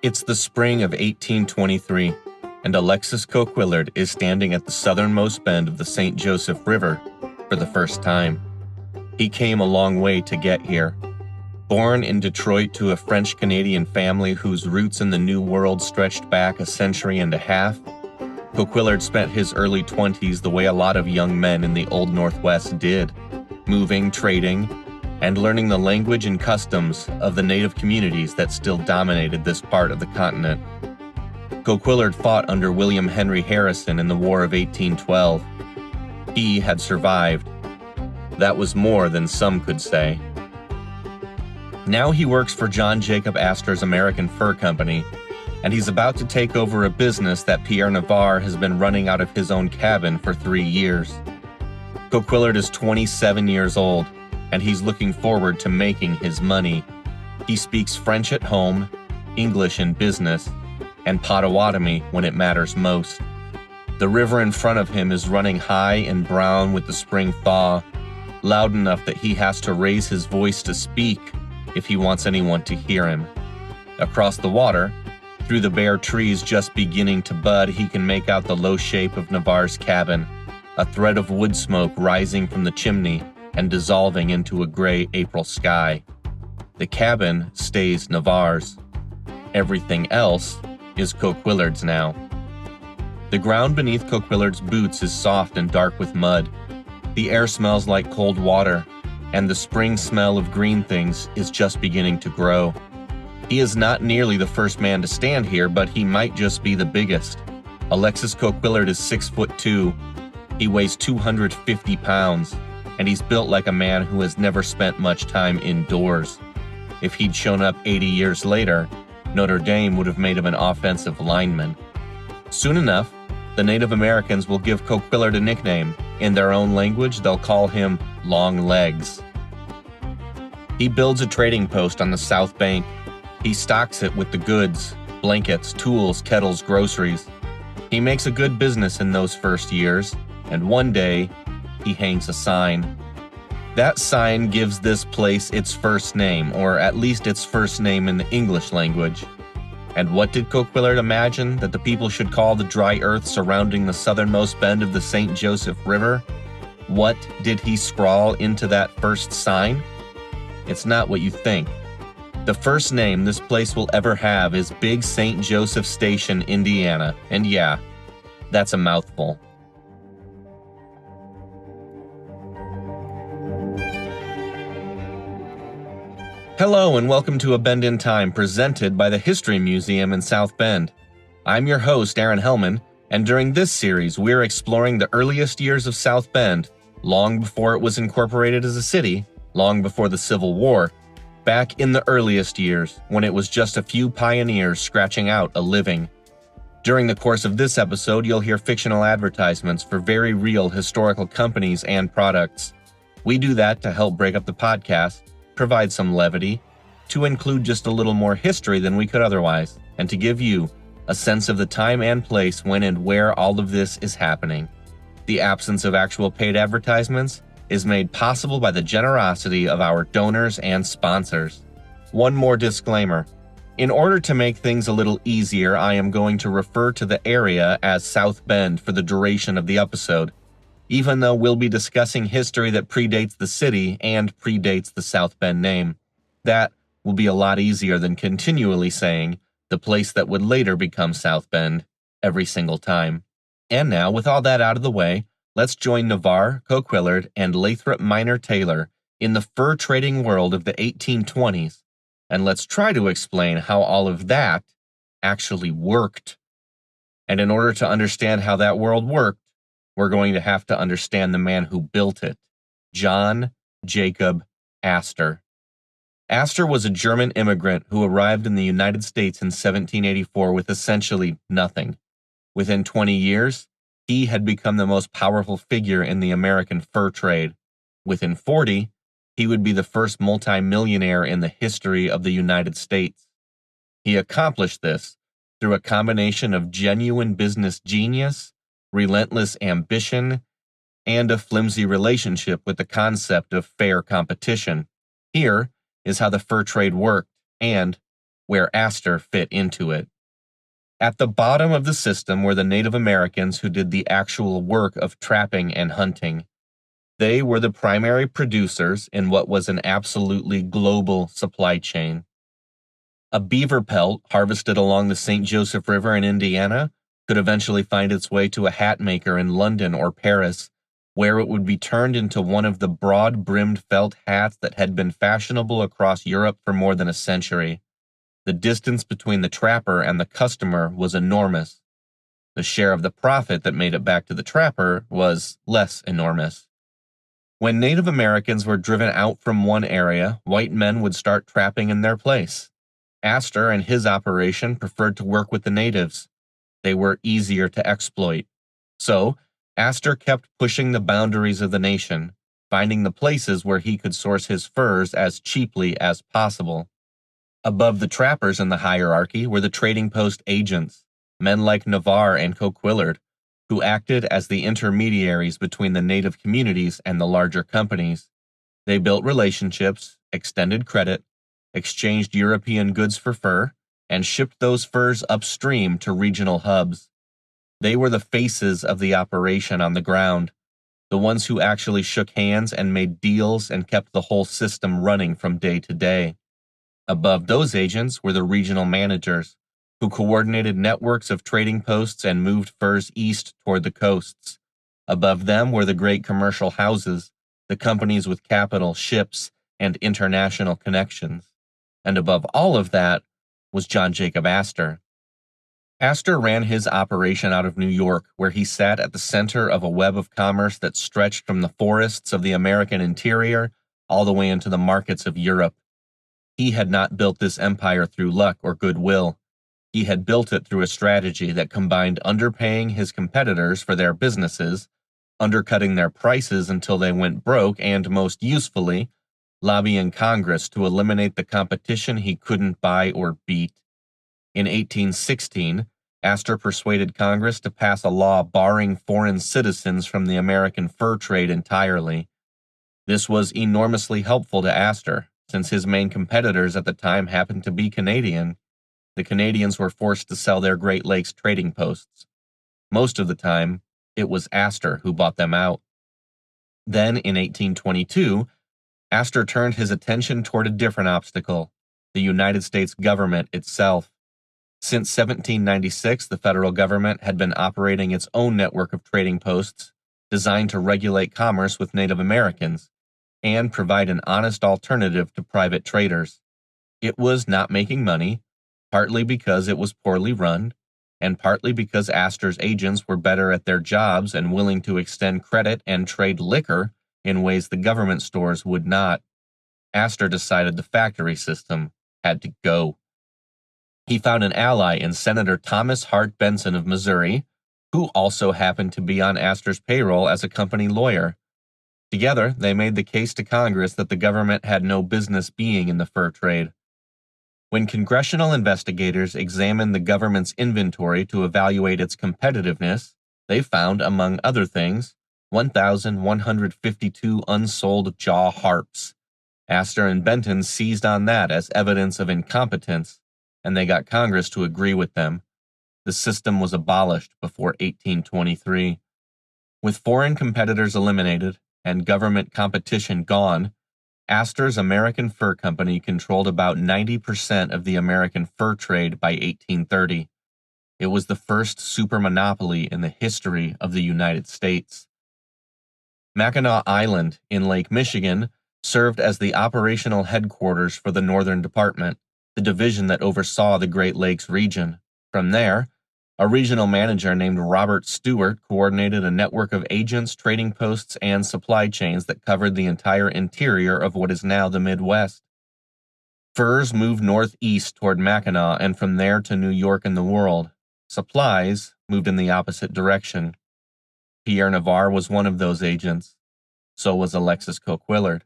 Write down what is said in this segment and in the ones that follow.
It's the spring of 1823, and Alexis Coquillard is standing at the southernmost bend of the St. Joseph River for the first time. He came a long way to get here. Born in Detroit to a French-Canadian family whose roots in the New World stretched back a century and a half, Coquillard spent his early 20s the way a lot of young men in the Old Northwest did, moving, trading, and learning the language and customs of the native communities that still dominated this part of the continent. Coquillard fought under William Henry Harrison in the War of 1812. He had survived. That was more than some could say. Now he works for John Jacob Astor's American Fur Company, and he's about to take over a business that Pierre Navarre has been running out of his own cabin for 3 years. Coquillard is 27 years old, and he's looking forward to making his money. He speaks French at home, English in business, and Potawatomi when it matters most. The river in front of him is running high and brown with the spring thaw, loud enough that he has to raise his voice to speak if he wants anyone to hear him. Across the water, through the bare trees just beginning to bud, he can make out the low shape of Navarre's cabin, a thread of wood smoke rising from the chimney and dissolving into a gray April sky. The cabin stays Navarre's. Everything else is Coquillard's now. The ground beneath Coquillard's boots is soft and dark with mud. The air smells like cold water, and the spring smell of green things is just beginning to grow. He is not nearly the first man to stand here, but he might just be the biggest. Alexis Coquillard is 6'2". He weighs 250 pounds, and he's built like a man who has never spent much time indoors. If he'd shown up 80 years later, Notre Dame would have made him an offensive lineman. Soon enough, the Native Americans will give Coquillard a nickname. In their own language, they'll call him Long Legs. He builds a trading post on the South Bank. He stocks it with the goods, blankets, tools, kettles, groceries. He makes a good business in those first years, and one day, he hangs a sign. That sign gives this place its first name, or at least its first name in the English language. And what did Coquillard imagine that the people should call the dry earth surrounding the southernmost bend of the St. Joseph River? What did he scrawl into that first sign? It's not what you think. The first name this place will ever have is Big St. Joseph Station, Indiana, and yeah, that's a mouthful. Hello and welcome to A Bend in Time, presented by the History Museum in South Bend. I'm your host, Aaron Helman, and during this series, we're exploring the earliest years of South Bend, long before it was incorporated as a city, long before the Civil War, back in the earliest years, when it was just a few pioneers scratching out a living. During the course of this episode, you'll hear fictional advertisements for very real historical companies and products. We do that to help break up the podcast, provide some levity, to include just a little more history than we could otherwise, and to give you a sense of the time and place when and where all of this is happening. The absence of actual paid advertisements is made possible by the generosity of our donors and sponsors. One more disclaimer. In order to make things a little easier, I am going to refer to the area as South Bend for the duration of the episode, even though we'll be discussing history that predates the city and predates the South Bend name. That will be a lot easier than continually saying the place that would later become South Bend every single time. And now, with all that out of the way, let's join Navarre, Coquillard, and Lathrop Miner Taylor in the fur trading world of the 1820s, and let's try to explain how all of that actually worked. And in order to understand how that world worked, we're going to have to understand the man who built it, John Jacob Astor. Astor was a German immigrant who arrived in the United States in 1784 with essentially nothing. Within 20 years, he had become the most powerful figure in the American fur trade. Within 40, he would be the first multimillionaire in the history of the United States. He accomplished this through a combination of genuine business genius, relentless ambition, and a flimsy relationship with the concept of fair competition. Here is how the fur trade worked and where Astor fit into it. At the bottom of the system were the Native Americans who did the actual work of trapping and hunting. They were the primary producers in what was an absolutely global supply chain. A beaver pelt harvested along the St. Joseph River in Indiana could eventually find its way to a hat maker in London or Paris, where it would be turned into one of the broad-brimmed felt hats that had been fashionable across Europe for more than a century. The distance between the trapper and the customer was enormous. The share of the profit that made it back to the trapper was less enormous. When Native Americans were driven out from one area, white men would start trapping in their place. Astor and his operation preferred to work with the natives. They were easier to exploit. So, Astor kept pushing the boundaries of the nation, finding the places where he could source his furs as cheaply as possible. Above the trappers in the hierarchy were the trading post agents, men like Navarre and Coquillard, who acted as the intermediaries between the native communities and the larger companies. They built relationships, extended credit, exchanged European goods for fur, and shipped those furs upstream to regional hubs. They were the faces of the operation on the ground, the ones who actually shook hands and made deals and kept the whole system running from day to day. Above those agents were the regional managers, who coordinated networks of trading posts and moved furs east toward the coasts. Above them were the great commercial houses, the companies with capital, ships, and international connections. And above all of that was John Jacob Astor. Astor ran his operation out of New York, where he sat at the center of a web of commerce that stretched from the forests of the American interior all the way into the markets of Europe. He had not built this empire through luck or goodwill. He had built it through a strategy that combined underpaying his competitors for their businesses, undercutting their prices until they went broke, and most usefully, lobbying Congress to eliminate the competition he couldn't buy or beat. In 1816, Astor persuaded Congress to pass a law barring foreign citizens from the American fur trade entirely. This was enormously helpful to Astor, since his main competitors at the time happened to be Canadian. The Canadians were forced to sell their Great Lakes trading posts. Most of the time, it was Astor who bought them out. Then, in 1822, Astor turned his attention toward a different obstacle, the United States government itself. Since 1796, the federal government had been operating its own network of trading posts designed to regulate commerce with Native Americans and provide an honest alternative to private traders. It was not making money, partly because it was poorly run, and partly because Astor's agents were better at their jobs and willing to extend credit and trade liquor in ways the government stores would not. Astor decided the factory system had to go. He found an ally in Senator Thomas Hart Benson of Missouri, who also happened to be on Astor's payroll as a company lawyer. Together, they made the case to Congress that the government had no business being in the fur trade. When congressional investigators examined the government's inventory to evaluate its competitiveness, they found, among other things, 1,152 unsold jaw harps. Astor and Benton seized on that as evidence of incompetence, and they got Congress to agree with them. The system was abolished before 1823. With foreign competitors eliminated and government competition gone, Astor's American Fur Company controlled about 90% of the American fur trade by 1830. It was the first supermonopoly in the history of the United States. Mackinac Island in Lake Michigan served as the operational headquarters for the Northern Department, the division that oversaw the Great Lakes region. From there, a regional manager named Robert Stewart coordinated a network of agents, trading posts, and supply chains that covered the entire interior of what is now the Midwest. Furs moved northeast toward Mackinac and from there to New York and the world. Supplies moved in the opposite direction. Pierre Navarre was one of those agents. So was Alexis Coquillard.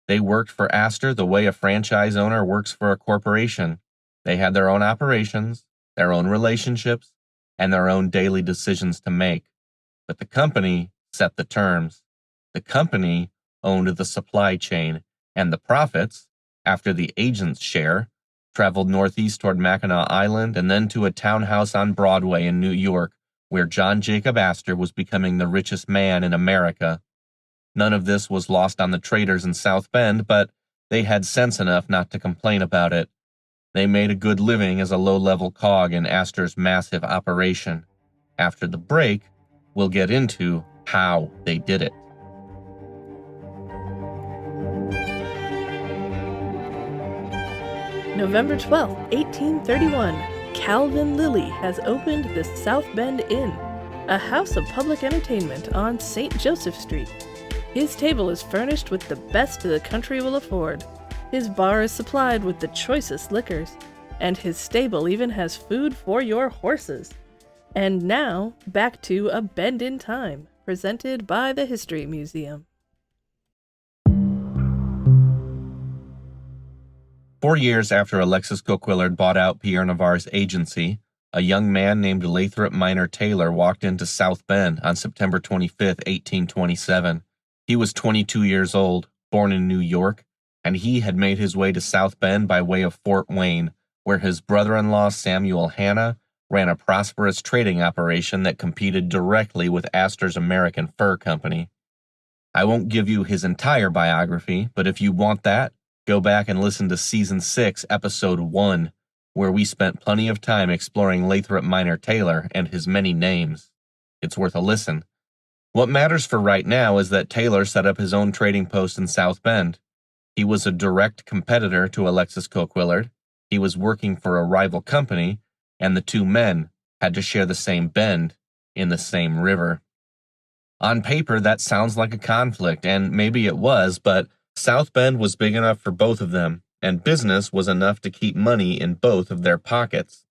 They worked for Astor the way a franchise owner works for a corporation. They had their own operations, their own relationships, and their own daily decisions to make. But the company set the terms. The company owned the supply chain, and the profits, after the agent's share, traveled northeast toward Mackinac Island, and then to a townhouse on Broadway in New York, where John Jacob Astor was becoming the richest man in America. None of this was lost on the traders in South Bend, but they had sense enough not to complain about it. They made a good living as a low-level cog in Astor's massive operation. After the break, we'll get into how they did it. November 12, 1831, Calvin Lilly has opened the South Bend Inn, a house of public entertainment on St. Joseph Street. His table is furnished with the best the country will afford. His bar is supplied with the choicest liquors, and his stable even has food for your horses. And now, back to A Bend in Time, presented by the History Museum. 4 years after Alexis Coquillard bought out Pierre Navarre's agency, a young man named Lathrop Miner Taylor walked into South Bend on September 25, 1827. He was 22 years old, born in New York, and he had made his way to South Bend by way of Fort Wayne, where his brother-in-law Samuel Hanna ran a prosperous trading operation that competed directly with Astor's American Fur Company. I won't give you his entire biography, but if you want that, go back and listen to Season 6, Episode 1, where we spent plenty of time exploring Lathrop Miner Taylor and his many names. It's worth a listen. What matters for right now is that Taylor set up his own trading post in South Bend. He was a direct competitor to Alexis Coquillard. He was working for a rival company, and the two men had to share the same bend in the same river. On paper, that sounds like a conflict, and maybe it was, but South Bend was big enough for both of them, and business was enough to keep money in both of their pockets.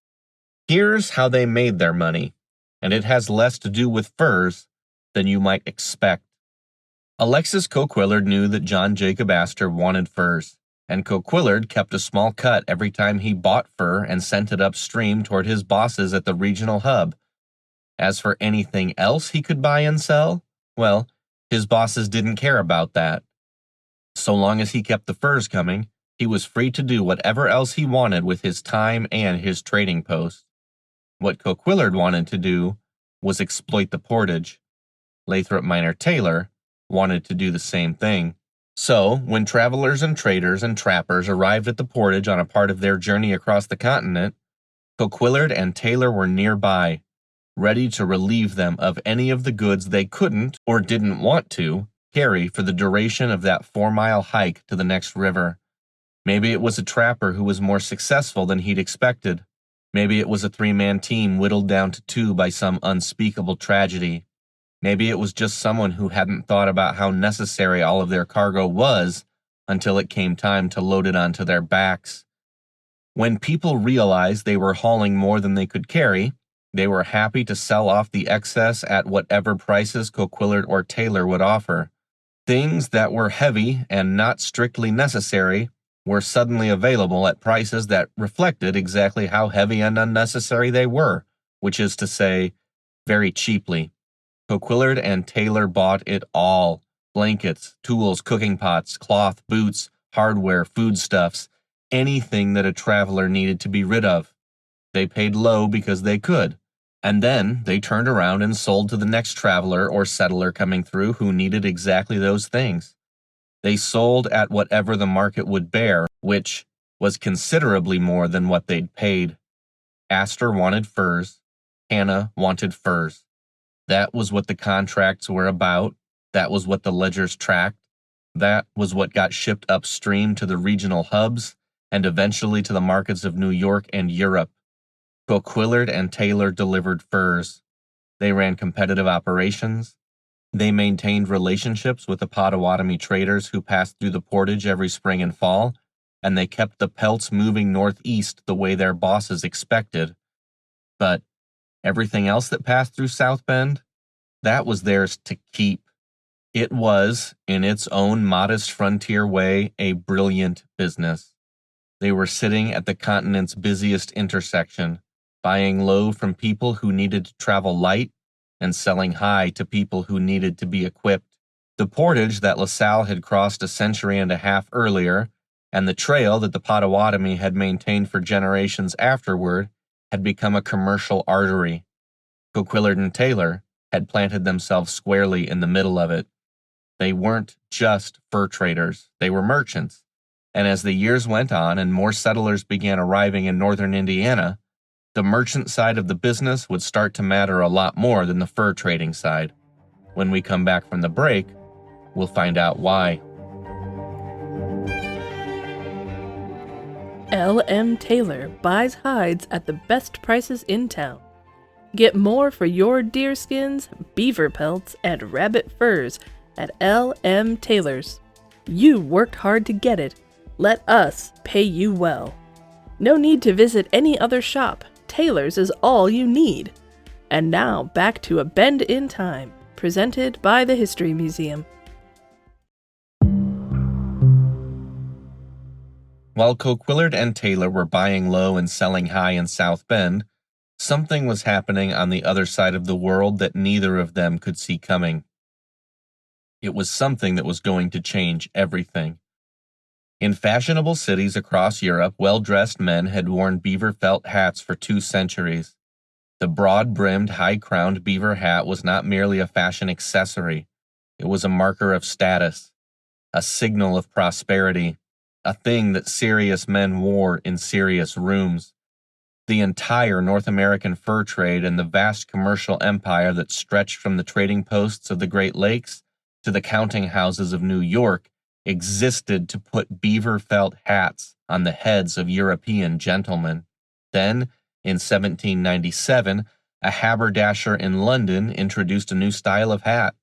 Here's how they made their money, and it has less to do with furs than you might expect. Alexis Coquillard knew that John Jacob Astor wanted furs, and Coquillard kept a small cut every time he bought fur and sent it upstream toward his bosses at the regional hub. As for anything else he could buy and sell, well, his bosses didn't care about that. So long as he kept the furs coming, he was free to do whatever else he wanted with his time and his trading post. What Coquillard wanted to do was exploit the portage. Lathrop Miner Taylor wanted to do the same thing. So, when travelers and traders and trappers arrived at the portage on a part of their journey across the continent, Coquillard and Taylor were nearby, ready to relieve them of any of the goods they couldn't or didn't want to carry for the duration of that 4-mile hike to the next river. Maybe it was a trapper who was more successful than he'd expected. Maybe it was a 3-man team whittled down to 2 by some unspeakable tragedy. Maybe it was just someone who hadn't thought about how necessary all of their cargo was until it came time to load it onto their backs. When people realized they were hauling more than they could carry, they were happy to sell off the excess at whatever prices Coquillard or Taylor would offer. Things that were heavy and not strictly necessary were suddenly available at prices that reflected exactly how heavy and unnecessary they were, which is to say, very cheaply. Coquillard and Taylor bought it all: blankets, tools, cooking pots, cloth, boots, hardware, foodstuffs, anything that a traveler needed to be rid of. They paid low because they could, and then they turned around and sold to the next traveler or settler coming through who needed exactly those things. They sold at whatever the market would bear, which was considerably more than what they'd paid. Astor wanted furs. Hanna wanted furs. That was what the contracts were about. That was what the ledgers tracked. That was what got shipped upstream to the regional hubs and eventually to the markets of New York and Europe. Coquillard and Taylor delivered furs. They ran competitive operations. They maintained relationships with the Potawatomi traders who passed through the portage every spring and fall, and they kept the pelts moving northeast the way their bosses expected. But everything else that passed through South Bend, that was theirs to keep. It was, in its own modest frontier way, a brilliant business. They were sitting at the continent's busiest intersection, buying low from people who needed to travel light and selling high to people who needed to be equipped. The portage that LaSalle had crossed a century and a half earlier and the trail that the Potawatomi had maintained for generations afterward had become a commercial artery. Coquillard and Taylor had planted themselves squarely in the middle of it. They weren't just fur traders, they were merchants. And as the years went on and more settlers began arriving in northern Indiana, the merchant side of the business would start to matter a lot more than the fur trading side. When we come back from the break, we'll find out why. L.M. Taylor buys hides at the best prices in town. Get more for your deer skins, beaver pelts, and rabbit furs at L.M. Taylor's. You worked hard to get it. Let us pay you well. No need to visit any other shop. Taylor's is all you need. And now back to A Bend in Time, presented by the History Museum. While Coquillard and Taylor were buying low and selling high in South Bend, something was happening on the other side of the world that neither of them could see coming. It was something that was going to change everything. In fashionable cities across Europe, well-dressed men had worn beaver felt hats for 2 centuries. The broad-brimmed, high-crowned beaver hat was not merely a fashion accessory. It was a marker of status, a signal of prosperity, a thing that serious men wore in serious rooms. The entire North American fur trade and the vast commercial empire that stretched from the trading posts of the Great Lakes to the counting houses of New York existed to put beaver felt hats on the heads of European gentlemen. Then, in 1797, a haberdasher in London introduced a new style of hat.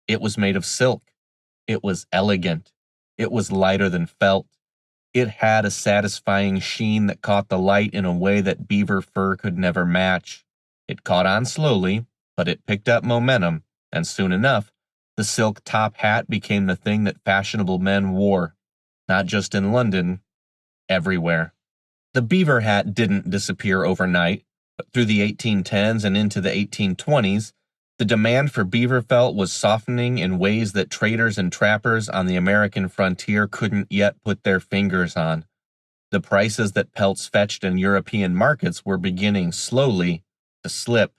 It was made of silk. It was elegant. It was lighter than felt. It had a satisfying sheen that caught the light in a way that beaver fur could never match. It caught on slowly, but it picked up momentum, and soon enough, the silk top hat became the thing that fashionable men wore, not just in London, everywhere. The beaver hat didn't disappear overnight, but through the 1810s and into the 1820s, the demand for beaver felt was softening in ways that traders and trappers on the American frontier couldn't yet put their fingers on. The prices that pelts fetched in European markets were beginning slowly to slip,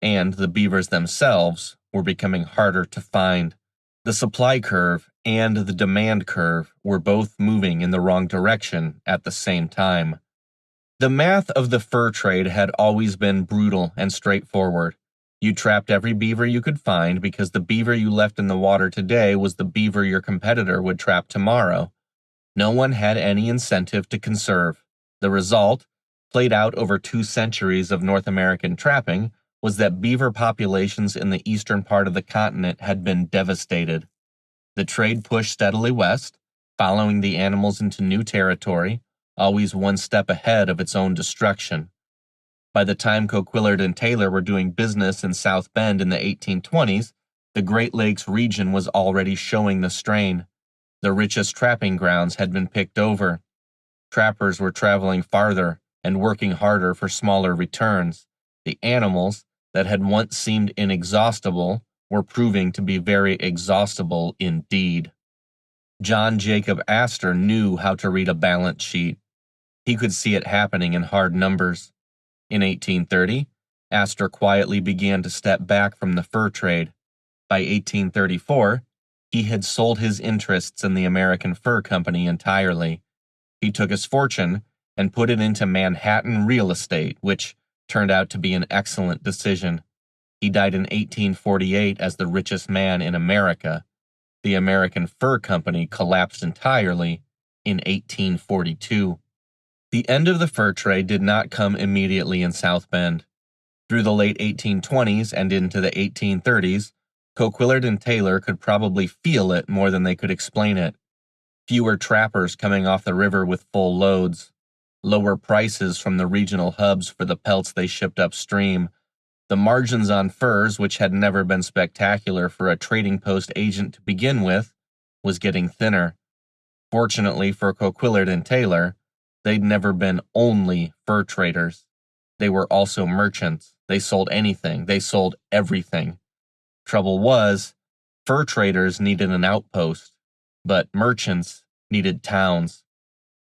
and the beavers themselves were becoming harder to find. The supply curve and the demand curve were both moving in the wrong direction at the same time. The math of the fur trade had always been brutal and straightforward. You trapped every beaver you could find because the beaver you left in the water today was the beaver your competitor would trap tomorrow. No one had any incentive to conserve. The result, played out over 2 centuries of North American trapping, was that beaver populations in the eastern part of the continent had been devastated. The trade pushed steadily west, following the animals into new territory, always one step ahead of its own destruction. By the time Coquillard and Taylor were doing business in South Bend in the 1820s, the Great Lakes region was already showing the strain. The richest trapping grounds had been picked over. Trappers were traveling farther and working harder for smaller returns. The animals that had once seemed inexhaustible were proving to be very exhaustible indeed. John Jacob Astor knew how to read a balance sheet. He could see it happening in hard numbers. In 1830, Astor quietly began to step back from the fur trade. By 1834, he had sold his interests in the American Fur Company entirely. He took his fortune and put it into Manhattan real estate, which turned out to be an excellent decision. He died in 1848 as the richest man in America. The American Fur Company collapsed entirely in 1842. The end of the fur trade did not come immediately in South Bend. Through the late 1820s and into the 1830s, Coquillard and Taylor could probably feel it more than they could explain it. Fewer trappers coming off the river with full loads, lower prices from the regional hubs for the pelts they shipped upstream. The margins on furs, which had never been spectacular for a trading post agent to begin with, was getting thinner. Fortunately for Coquillard and Taylor, they'd never been only fur traders. They were also merchants. They sold anything. They sold everything. Trouble was, fur traders needed an outpost, but merchants needed towns.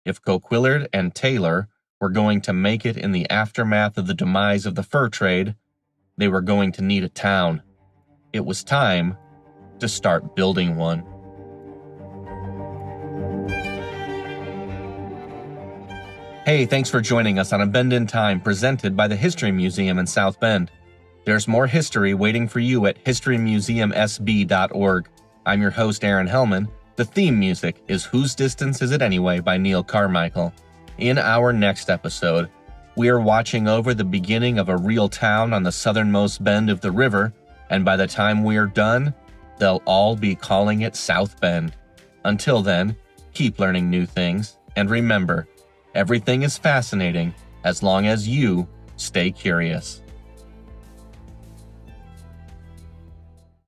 If Coquillard and Taylor were going to make it in the aftermath of the demise of the fur trade, they were going to need a town. It was time to start building one. Hey, thanks for joining us on A Bend in Time presented by the History Museum in South Bend. There's more history waiting for you at historymuseumsb.org. I'm your host, Aaron Helman. The theme music is Whose Distance Is It Anyway by Neil Carmichael. In our next episode, we are watching over the beginning of a real town on the southernmost bend of the river, and by the time we are done, they'll all be calling it South Bend. Until then, keep learning new things, and remember, everything is fascinating as long as you stay curious.